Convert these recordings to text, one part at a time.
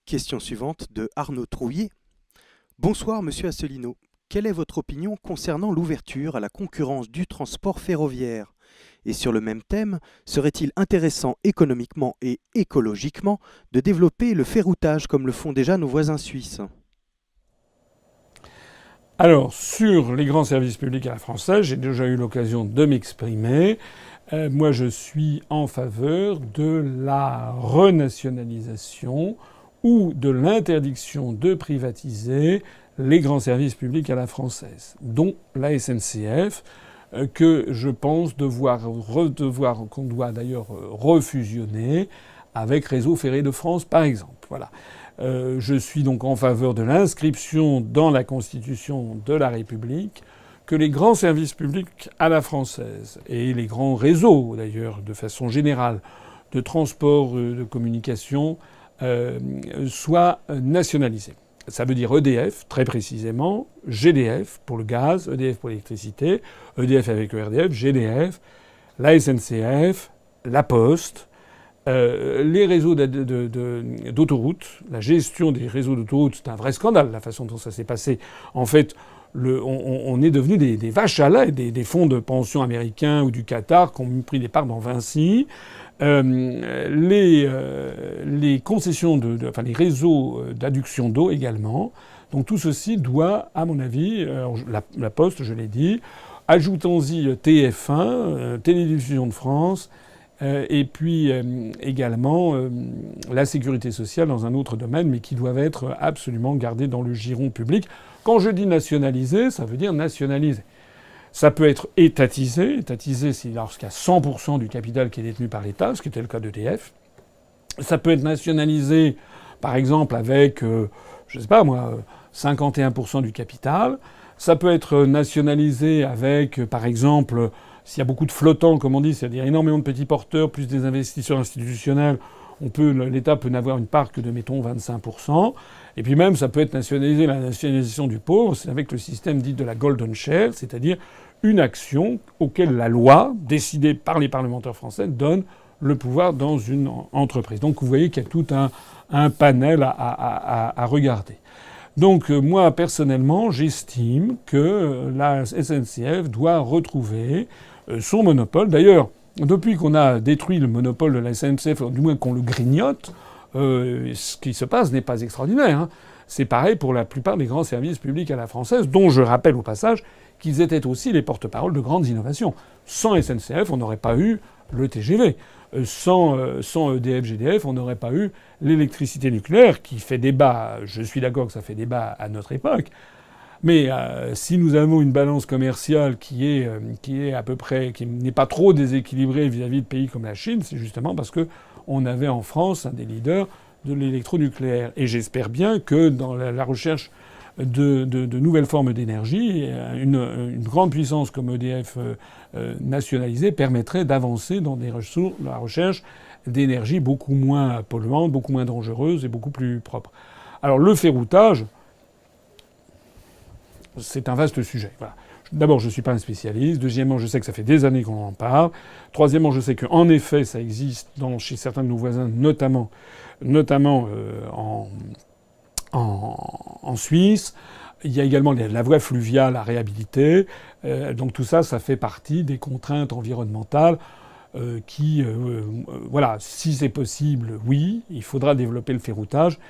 Question suivante de Arnaud Trouillet. Bonsoir Monsieur Asselineau. Quelle est votre opinion concernant l'ouverture à la concurrence du transport ferroviaire? Et sur le même thème, serait-il intéressant économiquement et écologiquement de développer le ferroutage comme le font déjà nos voisins suisses? Alors, sur les grands services publics à la française, j'ai déjà eu l'occasion de m'exprimer. Moi, je suis en faveur de la renationalisation ou de l'interdiction de privatiser les grands services publics à la française, dont la SNCF, que je pense qu'on doit d'ailleurs refusionner avec Réseau Ferré de France, par exemple. Voilà. Je suis donc en faveur de l'inscription dans la Constitution de la République que les grands services publics à la française et les grands réseaux, d'ailleurs, de façon générale, de transport, de communication, soient nationalisés. Ça veut dire EDF, très précisément, GDF pour le gaz, EDF pour l'électricité, EDF avec ERDF, GDF, la SNCF, la Poste, les réseaux d'autoroutes, la gestion des réseaux d'autoroutes, c'est un vrai scandale, la façon dont ça s'est passé. En fait, on est devenu des vaches à lait, des fonds de pension américains ou du Qatar qui ont pris des parts dans Vinci. Les concessions enfin les réseaux d'adduction d'eau également. Donc tout ceci doit, à mon avis, la Poste, je l'ai dit, ajoutons-y TF1, Télévision de France, et puis également la sécurité sociale dans un autre domaine, mais qui doivent être absolument gardés dans le giron public. Quand je dis nationaliser, ça veut dire nationaliser. Ça peut être étatisé. Étatisé, c'est lorsqu'il y a 100% du capital qui est détenu par l'État, ce qui était le cas d'EDF. Ça peut être nationalisé, par exemple, avec, je sais pas moi, 51% du capital. Ça peut être nationalisé avec, par exemple, s'il y a beaucoup de flottants, comme on dit, c'est-à-dire énormément de petits porteurs, plus des investisseurs institutionnels, l'État peut n'avoir une part que de, mettons, 25%. Et puis même, ça peut être nationalisé, la nationalisation du pauvre, c'est avec le système dit de la golden share, c'est-à-dire une action auquel la loi, décidée par les parlementaires français, donne le pouvoir dans une entreprise. Donc vous voyez qu'il y a tout un panel à regarder. Donc moi, personnellement, j'estime que la SNCF doit retrouver son monopole. D'ailleurs, depuis qu'on a détruit le monopole de la SNCF, du moins qu'on le grignote, ce qui se passe n'est pas extraordinaire. Hein. C'est pareil pour la plupart des grands services publics à la française, dont je rappelle au passage qu'ils étaient aussi les porte-parole de grandes innovations. Sans SNCF, on n'aurait pas eu le TGV. Sans EDF, GDF, on n'aurait pas eu l'électricité nucléaire, qui fait débat. Je suis d'accord que ça fait débat à notre époque. Mais si nous avons une balance commerciale qui est à peu près, qui n'est pas trop déséquilibrée vis-à-vis de pays comme la Chine, c'est justement parce que on avait en France un des leaders de l'électronucléaire. Et j'espère bien que dans la recherche de nouvelles formes d'énergie, une grande puissance comme EDF nationalisée permettrait d'avancer dans la recherche d'énergie beaucoup moins polluante, beaucoup moins dangereuse et beaucoup plus propre. Alors le ferroutage, c'est un vaste sujet. Voilà. D'abord, je ne suis pas un spécialiste. Deuxièmement, je sais que ça fait des années qu'on en parle. Troisièmement, je sais qu'en effet, ça existe chez certains de nos voisins, notamment en Suisse. Il y a également la voie fluviale à réhabiliter. Donc tout ça, ça fait partie des contraintes environnementales voilà, si c'est possible, oui, il faudra développer le ferroutage.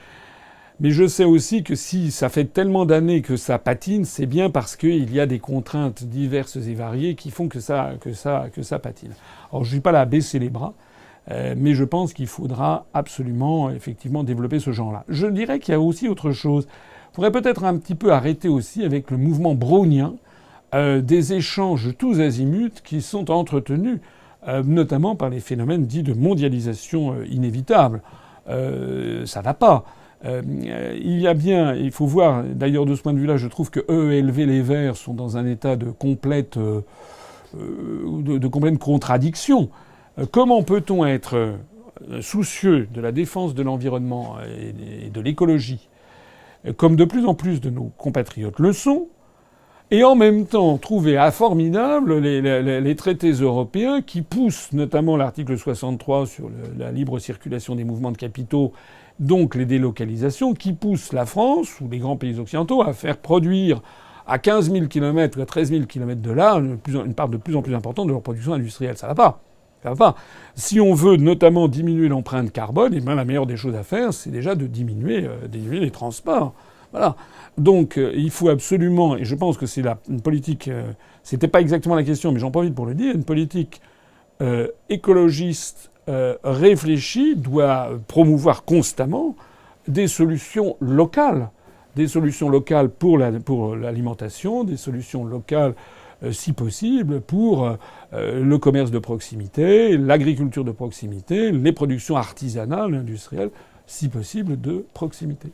Mais je sais aussi que si ça fait tellement d'années que ça patine, c'est bien parce qu'il y a des contraintes diverses et variées qui font que ça patine. Alors je ne suis pas là à baisser les bras, mais je pense qu'il faudra absolument, effectivement, développer ce genre-là. Je dirais qu'il y a aussi autre chose. Il faudrait peut-être un petit peu arrêter aussi avec le mouvement brownien des échanges tous azimuts qui sont entretenus, notamment par les phénomènes dits de mondialisation inévitable. Ça va pas. Il faut voir, d'ailleurs de ce point de vue-là, je trouve que EELV, les Verts, sont dans un état de complète contradiction. Comment peut-on être soucieux de la défense de l'environnement et de l'écologie, comme de plus en plus de nos compatriotes le sont, et en même temps trouver formidable les traités européens qui poussent notamment l'article 63 sur la libre circulation des mouvements de capitaux donc les délocalisations qui poussent la France ou les grands pays occidentaux à faire produire à 15 000 km ou à 13 000 km de là une part de plus en plus importante de leur production industrielle. Ça va pas. Ça va pas. Si on veut notamment diminuer l'empreinte carbone, la meilleure des choses à faire, c'est déjà de diminuer les transports. Voilà. Donc il faut absolument, et je pense que c'est une politique, c'était pas exactement la question, mais j'en profite pour le dire, une politique écologiste réfléchie doit promouvoir constamment des solutions locales. Des solutions locales pour l'alimentation, des solutions locales, si possible, pour le commerce de proximité, l'agriculture de proximité, les productions artisanales, industrielles, si possible, de proximité.